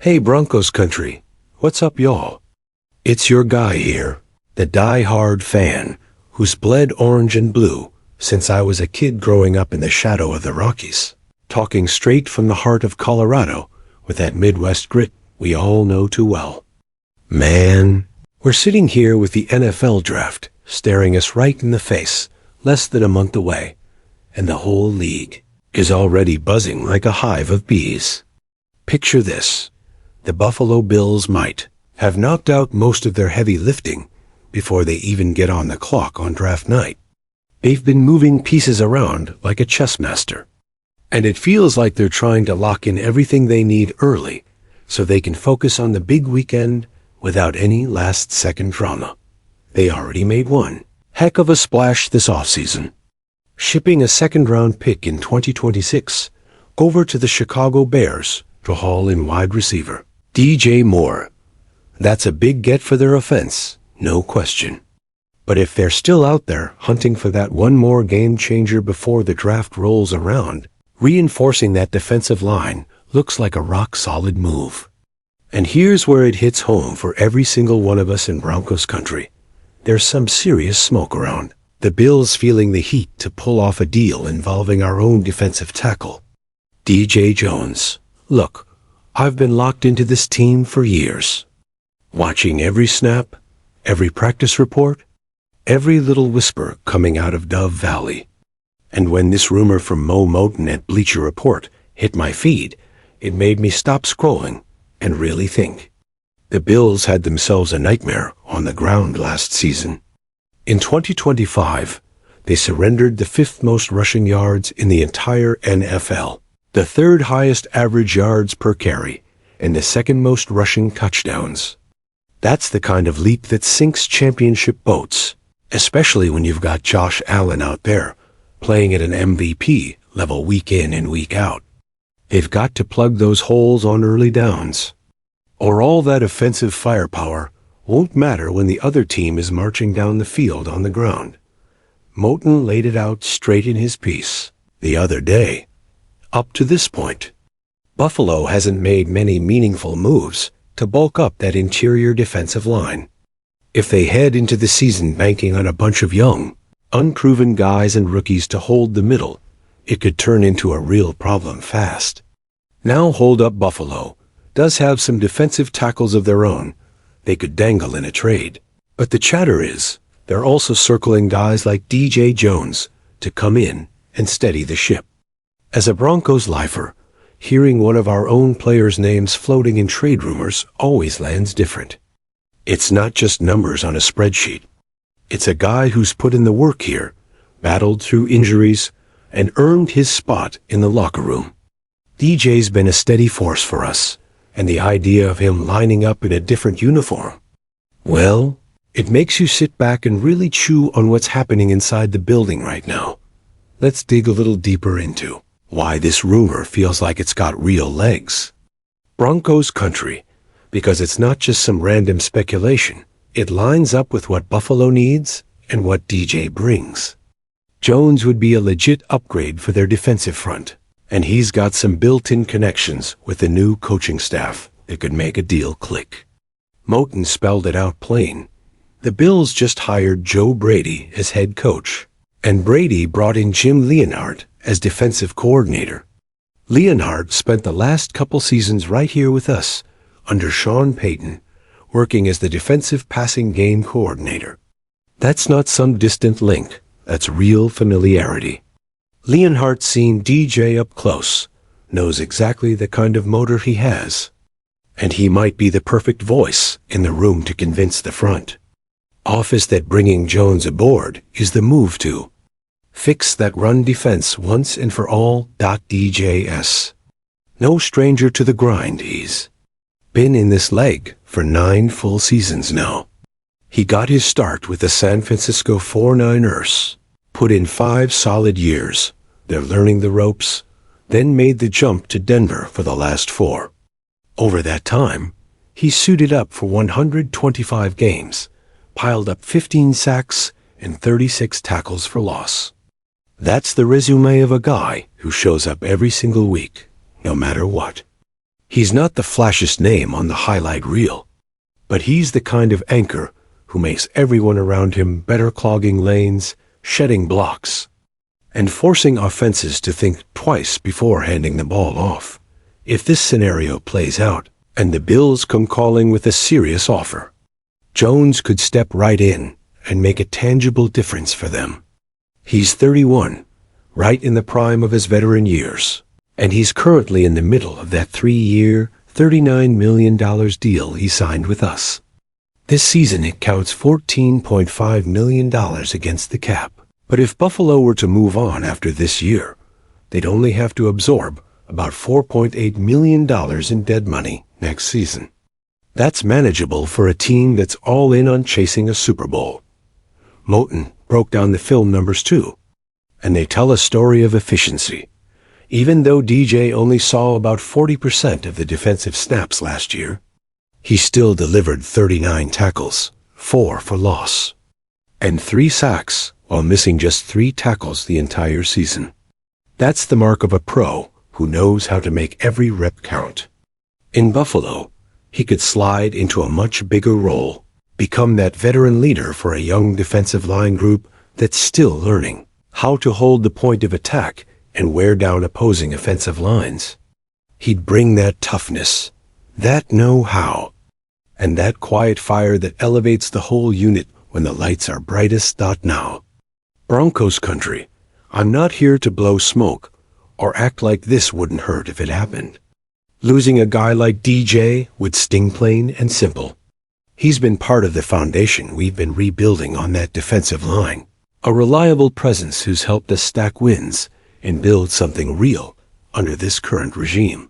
Hey Broncos country, what's up y'all? It's your guy here, the die-hard fan, who's bled orange and blue since I was a kid growing up in the shadow of the Rockies, talking straight from the heart of Colorado with that Midwest grit we all know too well. Man, we're sitting here with the NFL draft staring us right in the face, less than a month away, and the whole league is already buzzing like a hive of bees. Picture this. The Buffalo Bills might have knocked out most of their heavy lifting before they even get on the clock on draft night. They've been moving pieces around like a chess master, and it feels like they're trying to lock in everything they need early so they can focus on the big weekend without any last-second drama. They already made one heck of a splash this offseason, shipping a second-round pick in 2026 over to the Chicago Bears to haul in wide receiver DJ Moore. That's a big get for their offense, no question. But if they're still out there hunting for that one more game changer before the draft rolls around, reinforcing that defensive line looks like a rock-solid move. And here's where it hits home for every single one of us in Broncos country. There's some serious smoke around. The Bills feeling the heat to pull off a deal involving our own defensive tackle, DJ Jones. Look, I've been locked into this team for years, watching every snap, every practice report, every little whisper coming out of Dove Valley. And when this rumor from Mo Moton at Bleacher Report hit my feed, it made me stop scrolling and really think. The Bills had themselves a nightmare on the ground last season. In 2025, they surrendered the 5th most rushing yards in the entire NFL, the 3rd highest average yards per carry, and the 2nd most rushing touchdowns. That's the kind of leap that sinks championship boats, especially when you've got Josh Allen out there, playing at an MVP level week in and week out. They've got to plug those holes on early downs, or all that offensive firepower won't matter when the other team is marching down the field on the ground. Moton laid it out straight in his piece the other day. Up to this point, Buffalo hasn't made many meaningful moves to bulk up that interior defensive line. If they head into the season banking on a bunch of young, unproven guys and rookies to hold the middle, it could turn into a real problem fast. Now hold up Buffalo does have some defensive tackles of their own they could dangle in a trade. But the chatter is they're also circling guys like DJ Jones to come in and steady the ship. As a Broncos lifer, hearing one of our own players' names floating in trade rumors always lands different. It's not just numbers on a spreadsheet. It's a guy who's put in the work here, battled through injuries, and earned his spot in the locker room. DJ's been a steady force for us, and the idea of him lining up in a different uniform, well, it makes you sit back and really chew on what's happening inside the building right now. Let's dig a little deeper into why this rumor feels like it's got real legs. Broncos country, because it's not just some random speculation. It lines up with what Buffalo needs and what DJ brings. Jones would be a legit upgrade for their defensive front, and he's got some built-in connections with the new coaching staff that could make a deal click. Moton spelled it out plain. The Bills just hired Joe Brady as head coach, and Brady brought in Jim Leonhard as defensive coordinator. Leonhard spent the last couple seasons right here with us, under Sean Payton, working as the defensive passing game coordinator. That's not some distant link, that's real familiarity. Leonhard's seen DJ up close, knows exactly the kind of motor he has, and he might be the perfect voice in the room to convince the front office that bringing Jones aboard is the move to fix that run defense once and for all. DJS. No stranger to the grind, he's been in this leg for 9 full seasons now. He got his start with the San Francisco 49ers, put in 5 solid years. They're learning the ropes, then made the jump to Denver for the last 4. Over that time, he suited up for 125 games, piled up 15 sacks and 36 tackles for loss. That's the resume of a guy who shows up every single week, no matter what. He's not the flashiest name on the highlight reel, but he's the kind of anchor who makes everyone around him better, clogging lanes, shedding blocks, and forcing offenses to think twice before handing the ball off. If this scenario plays out, and the Bills come calling with a serious offer, Jones could step right in and make a tangible difference for them. He's 31, right in the prime of his veteran years, and he's currently in the middle of that 3-year, $39 million deal he signed with us. This season it counts $14.5 million against the cap. But if Buffalo were to move on after this year, they'd only have to absorb about $4.8 million in dead money next season. That's manageable for a team that's all in on chasing a Super Bowl. Moton broke down the film numbers too, and they tell a story of efficiency. Even though DJ only saw about 40% of the defensive snaps last year, he still delivered 39 tackles, 4 for loss, and 3 sacks, while missing just 3 tackles the entire season. That's the mark of a pro who knows how to make every rep count. In Buffalo, he could slide into a much bigger role, become that veteran leader for a young defensive line group that's still learning how to hold the point of attack and wear down opposing offensive lines. He'd bring that toughness, that know-how, and that quiet fire that elevates the whole unit when the lights are brightest. Now, Broncos country, I'm not here to blow smoke or act like this wouldn't hurt if it happened. Losing a guy like DJ would sting, plain and simple. He's been part of the foundation we've been rebuilding on that defensive line, a reliable presence who's helped us stack wins and build something real under this current regime.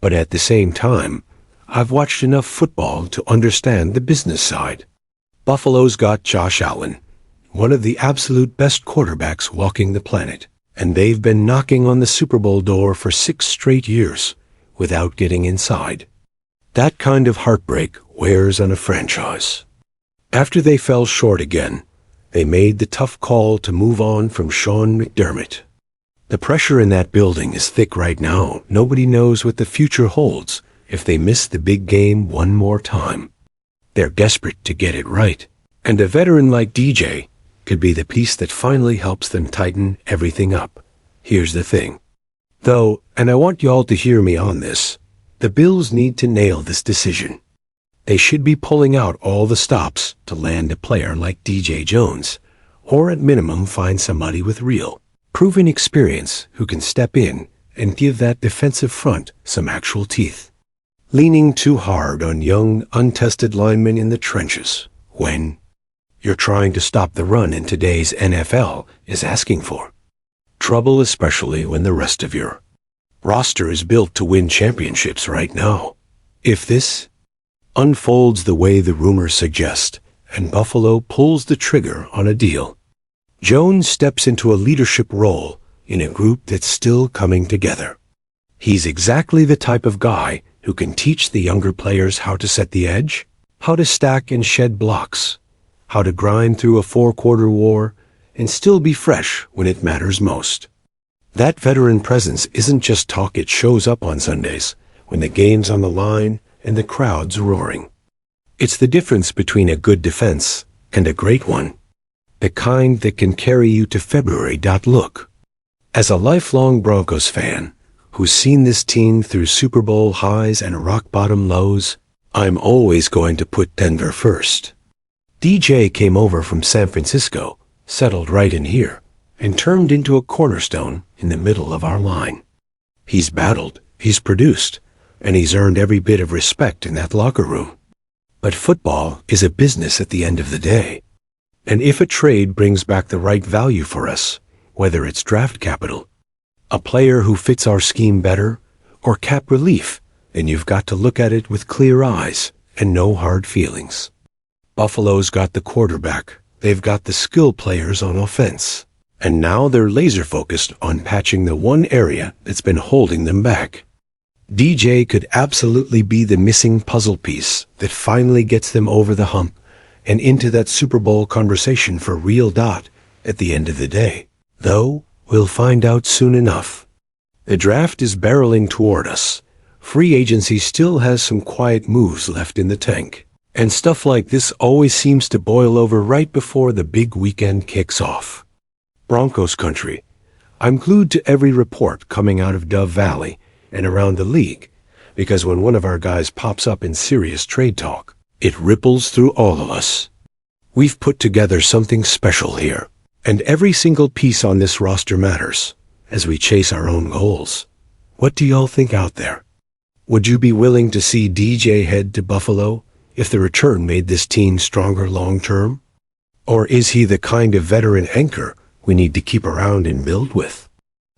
But at the same time, I've watched enough football to understand the business side. Buffalo's got Josh Allen, one of the absolute best quarterbacks walking the planet, and they've been knocking on the Super Bowl door for 6 straight years without getting inside. That kind of heartbreak wears on a franchise. After they fell short again, they made the tough call to move on from Sean McDermott. The pressure in that building is thick right now. Nobody knows what the future holds if they miss the big game one more time. They're desperate to get it right, and a veteran like DJ could be the piece that finally helps them tighten everything up. Here's the thing, though, and I want y'all to hear me on this, the Bills need to nail this decision. They should be pulling out all the stops to land a player like DJ Jones, or at minimum find somebody with real, proven experience who can step in and give that defensive front some actual teeth. Leaning too hard on young, untested linemen in the trenches when you're trying to stop the run in today's NFL is asking for trouble, especially when the rest of your roster is built to win championships right now. If this unfolds the way the rumors suggest, and Buffalo pulls the trigger on a deal, Jones steps into a leadership role in a group that's still coming together. He's exactly the type of guy who can teach the younger players how to set the edge, how to stack and shed blocks, how to grind through a 4-quarter war, and still be fresh when it matters most. That veteran presence isn't just talk, it shows up on Sundays, when the game's on the line and the crowd's roaring. It's the difference between a good defense and a great one, the kind that can carry you to February. Look, as a lifelong Broncos fan who's seen this team through Super Bowl highs and rock-bottom lows, I'm always going to put Denver first. DJ came over from San Francisco, settled right in here, and turned into a cornerstone in the middle of our line. He's battled, he's produced, and he's earned every bit of respect in that locker room. But football is a business at the end of the day. And if a trade brings back the right value for us, whether it's draft capital, a player who fits our scheme better, or cap relief, then you've got to look at it with clear eyes and no hard feelings. Buffalo's got the quarterback, they've got the skill players on offense, and now they're laser-focused on patching the one area that's been holding them back. DJ could absolutely be the missing puzzle piece that finally gets them over the hump and into that Super Bowl conversation for real. At the end of the day, though, we'll find out soon enough. The draft is barreling toward us. Free agency still has some quiet moves left in the tank. And stuff like this always seems to boil over right before the big weekend kicks off. Broncos country. I'm glued to every report coming out of Dove Valley and around the league, because when one of our guys pops up in serious trade talk, it ripples through all of us. We've put together something special here, and every single piece on this roster matters as we chase our own goals. What do y'all think out there? Would you be willing to see DJ head to Buffalo if the return made this team stronger long-term? Or is he the kind of veteran anchor we need to keep around and build with?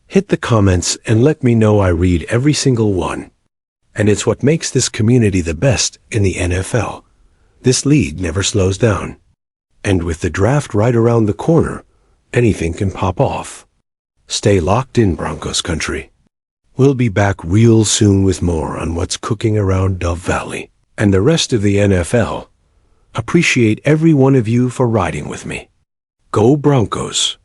Hit the comments and let me know. I read every single one. And it's what makes this community the best in the NFL. This league never slows down. And with the draft right around the corner, anything can pop off. Stay locked in, Broncos country. We'll be back real soon with more on what's cooking around Dove Valley and the rest of the NFL. Appreciate every one of you for riding with me. Go Broncos!